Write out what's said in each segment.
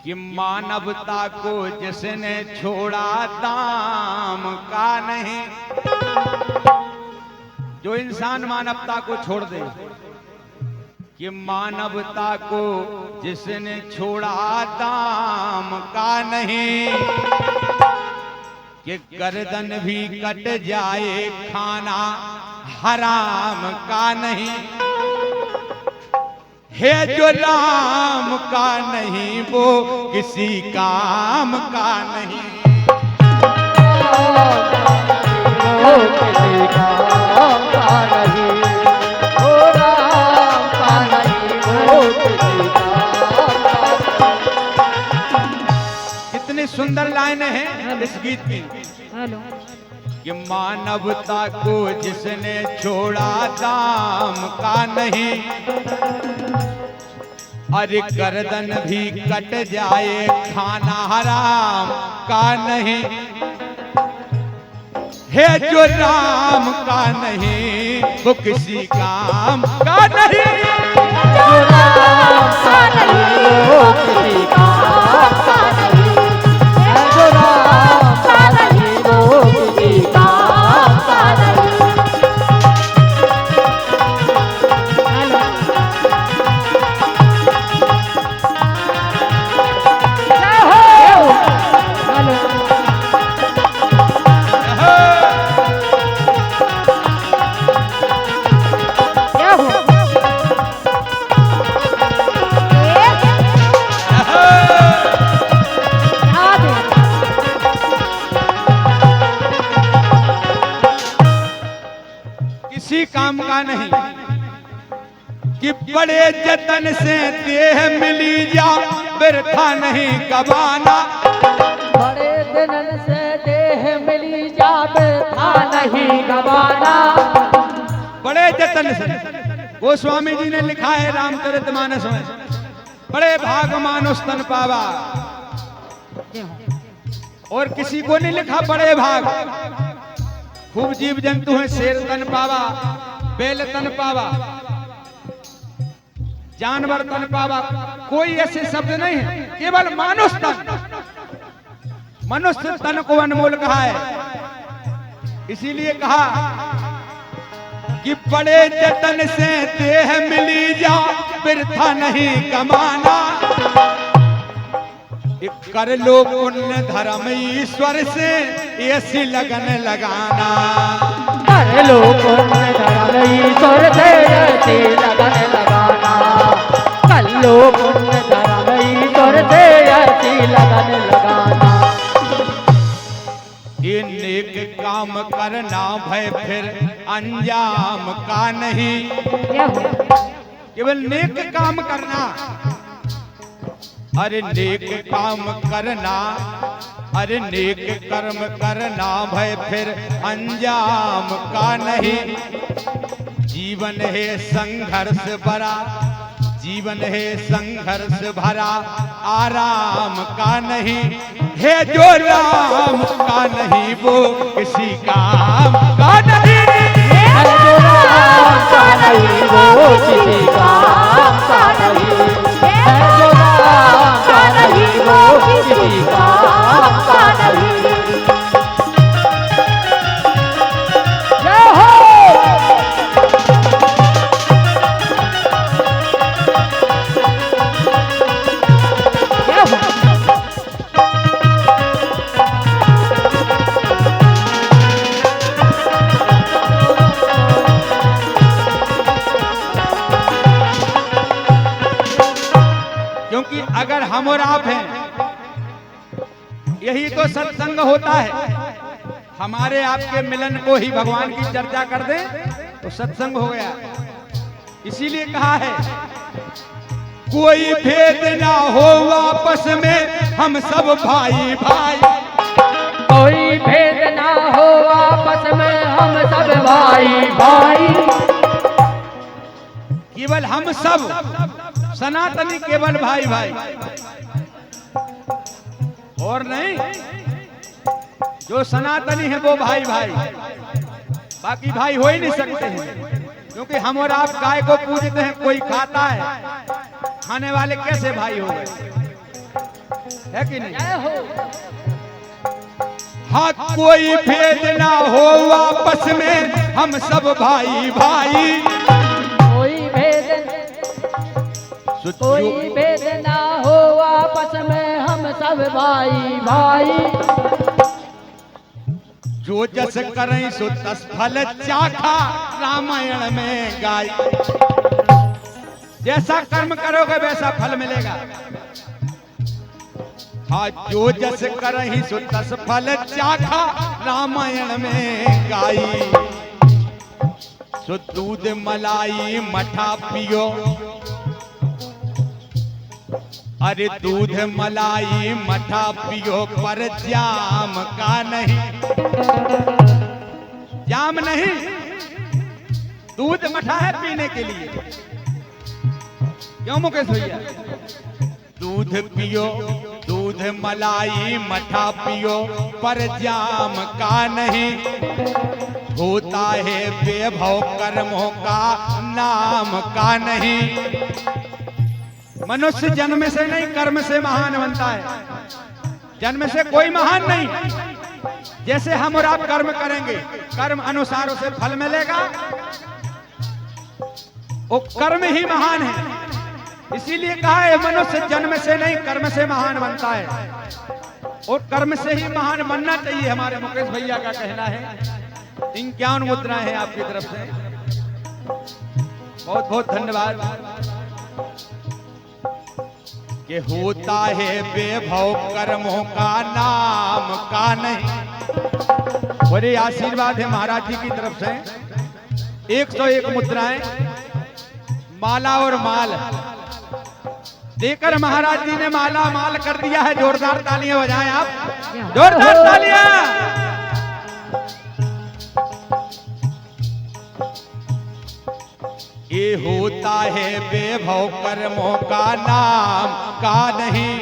कि मानवता को जिसने छोड़ा दाम का नहीं। जो इंसान मानवता को छोड़ दे, कि मानवता को जिसने छोड़ा दाम का नहीं, कि गर्दन भी कट जाए खाना हराम का नहीं। है जो राम का नहीं वो किसी काम का नहीं। वो किसी काम का नहीं, वो राम का नहीं, वो किसी काम का नहीं। कितनी सुंदर लाइनें हैं इस गीत की। कि मानवता को जिसने छोड़ा दाम का नहीं, अरे गर्दन भी कट जाए खाना हराम का नहीं। है जो राम का नहीं वो किसी काम का नहीं। जो राम का नहीं वो किसी काम का नहीं, जो राम का नहीं वो किसी काम का नहीं। किसी काम का नहीं। कि बड़े जतन से देह मिली जा बिरथा नहीं गवाना। बड़े दिन से देह मिली जा बिरथा नहीं गवाना। बड़े जतन से, गोस्वामी जी ने लिखा है रामचरितमानस में, बड़े भाग मानुष तन पावा। और किसी को नहीं लिखा बड़े भाग। खूब जीव जंतु हैं, शेर तन पावा, बैल तन पावा, जानवर तन पावा, कोई ऐसे शब्द नहीं है, केवल मानुष तन। मनुष्य तन को अनमोल कहा है। इसीलिए कहा कि बड़े जतन से देह मिली जा बिरथा नहीं कमाना। कर लो पुण्य धर्म ईश्वर से ऐसी लगन लगाना। कर लो पुण्य धर्म ईश्वर से ऐसी लगन लगाना। कर लो पुण्य धर्म ईश्वर से ऐसी लगन लगाना। ये नेक काम करना भय फिर अंजाम का नहीं। केवल नेक काम करना, अरे नेक काम करना, अरे नेक कर्म करना भय फिर अंजाम का नहीं। जीवन है संघर्ष भरा, जीवन है संघर्ष भरा, आराम का नहीं। है जो राम का नहीं वो किसी काम का नहीं। है जो राम का नहीं वो किसी काम का नहीं। है जो राम का नहीं वो किसी काम का नहीं। जय हो। जय हो। क्योंकि अगर हम और आप हैं, यही तो सत्संग होता है। हमारे आपके मिलन को ही भगवान की चर्चा कर दें तो सत्संग हो गया। इसीलिए कहा है कोई भेद ना हो आपस में हम सब भाई भाई। कोई भेद ना हो आपस में हम सब भाई भाई। केवल हम सब सनातनी केवल भाई भाई। और नहीं, जो सनातनी है वो भाई भाई, बाकी भाई हो ही नहीं सकते हैं, क्योंकि हम और आप गाय को पूजते हैं, कोई खाता है, खाने वाले कैसे भाई हो गए, है कि नहीं? हाँ, कोई भेद ना हो आपस में, हम सब भाई भाई, कोई भेद ना हो आपस में, हम सब भाई भाई। जो जस करें सो तस फल चाखा, रामायण में गाय। जैसा कर्म करोगे वैसा फल मिलेगा। हाँ, जो जस करहि सो तस फल चाखा, रामायण में गाई। सो दूध मलाई मठा पियो, अरे दूध मलाई मठा पियो, पर जाम का नहीं, जाम नहीं, दूध मठा है पीने के लिए। क्यों मुकेश भैया? दूध पियो, दूध मलाई मठा पियो, पर जाम का नहीं, होता है वैभव कर्मों का, नाम का नहीं। मनुष्य जन्म से नहीं, कर्म से महान बनता है। जन्म से कोई महान नहीं, जैसे हम और आप कर्म करेंगे, कर्म अनुसार उसे फल मिलेगा, वो कर्म ही महान है। इसीलिए कहा है मनुष्य जन्म से नहीं, कर्म से महान बनता है, और कर्म से ही महान बनना चाहिए। हमारे मुकेश भैया का कहना है। 51 मुद्राएं हैं आपकी तरफ से, बहुत बहुत धन्यवाद। कि होता है वैभव कर्मों का, नाम का नहीं। बड़े आशीर्वाद है महाराज जी की तरफ से। 101 मुद्राएं, माला और माल देकर महाराज जी ने माला माल कर दिया है। जोरदार तालियां बजाएं आप, जोरदार तालियां। ये होता है वैभव कर्मों का, नाम का नहीं,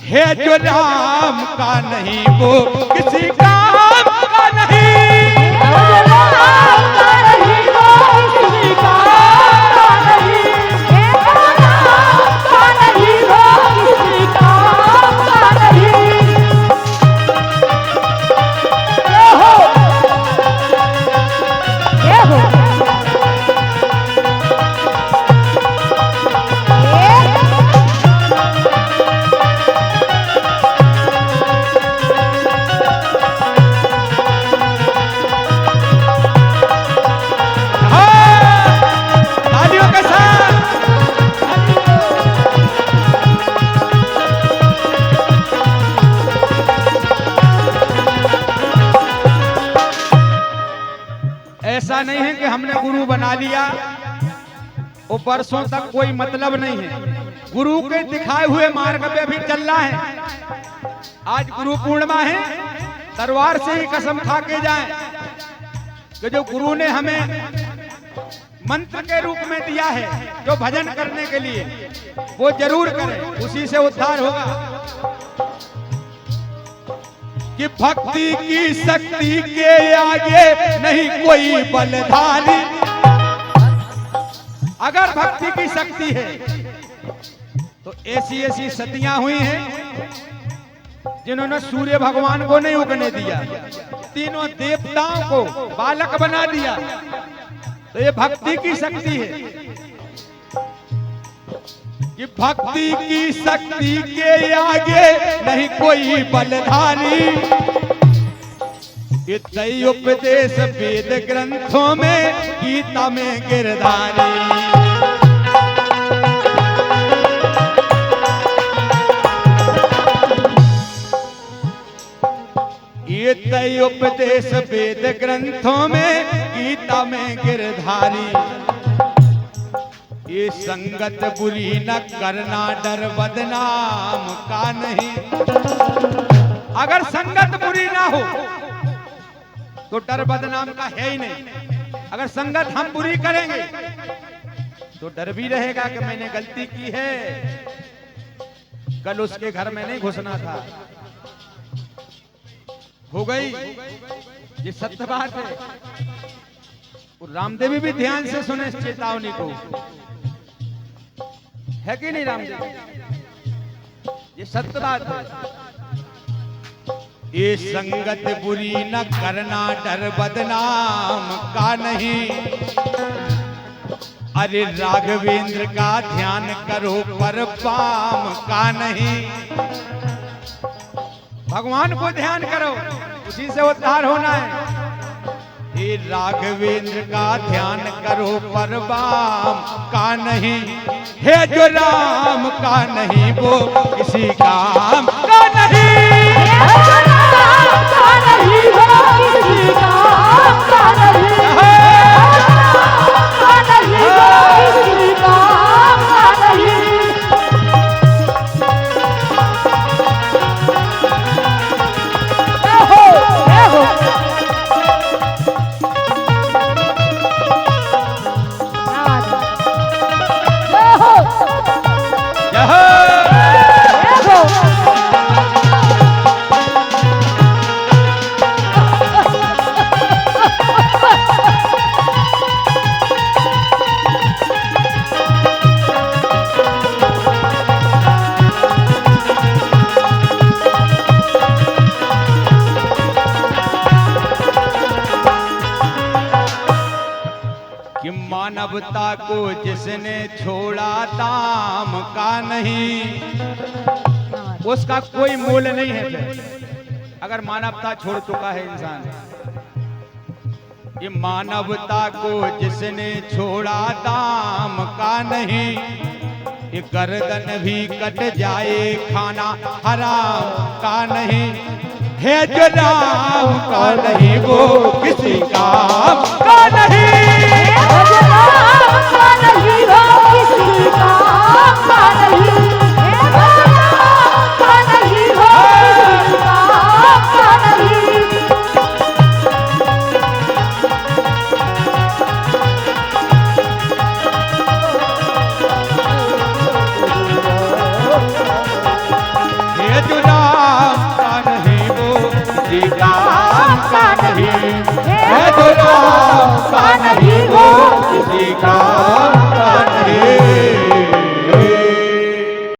है जो नाम का नहीं, वो किसी काम का नहीं। ऐसा नहीं है कि हमने गुरु बना लिया और वर्षों तक कोई मतलब नहीं है। गुरु के दिखाए हुए मार्ग पे भी चल रहा है। आज गुरु पूर्णिमा है, दरबार से ही कसम खा के जाएं कि जो गुरु ने हमें मंत्र के रूप में दिया है, जो भजन करने के लिए, वो जरूर करें, उसी से उद्धार होगा। कि भक्ति की शक्ति के आगे नहीं कोई बलधारी। अगर भक्ति की शक्ति है तो ऐसी ऐसी सतियां हुई हैं जिन्होंने सूर्य भगवान को नहीं उगने दिया, तीनों देवताओं को बालक बना दिया। तो ये भक्ति की शक्ति है। कि भक्ति की शक्ति के आगे नहीं कोई बलधारी। ये दैव उपदेश वेद ग्रंथों में, गीता में गिरधारी। ये दैव उपदेश वेद ग्रंथों में, गीता में गिरधारी। ये संगत बुरी न करना, डर बदनाम का नहीं। अगर संगत बुरी ना हो तो डर बदनाम का है ही नहीं। अगर संगत हम बुरी करेंगे तो डर भी रहेगा कि मैंने गलती की है। कल उसके घर में नहीं घुसना था, हो गई, ये सत्य बात है। और रामदेवी भी ध्यान से सुने इस चेतावनी को, है कि नहीं रामदेव, ये सत्य बात है। ये संगत बुरी न करना, डर बदनाम का नहीं, अरे राघवेंद्र का ध्यान करो पर पाम का नहीं। भगवान को ध्यान करो, उसी से उद्धार होना है। हे राघवेंद्र का ध्यान करो पर बाम का नहीं, हे जो राम का नहीं वो किसी काम का नहीं, है जो राम का नहीं वो किसी काम का नहीं, का नहीं वो किसी काम का नहीं। कि मानवता को जिसने छोड़ा दाम का नहीं, उसका कोई मोल नहीं है फिर, अगर मानवता छोड़ चुका है इंसान। ये मानवता को जिसने छोड़ा दाम का नहीं, ये गर्दन भी कट जाए खाना हराम का नहीं, है जो राम का नहीं वो किसी काम का नहीं, है जो राम का नहीं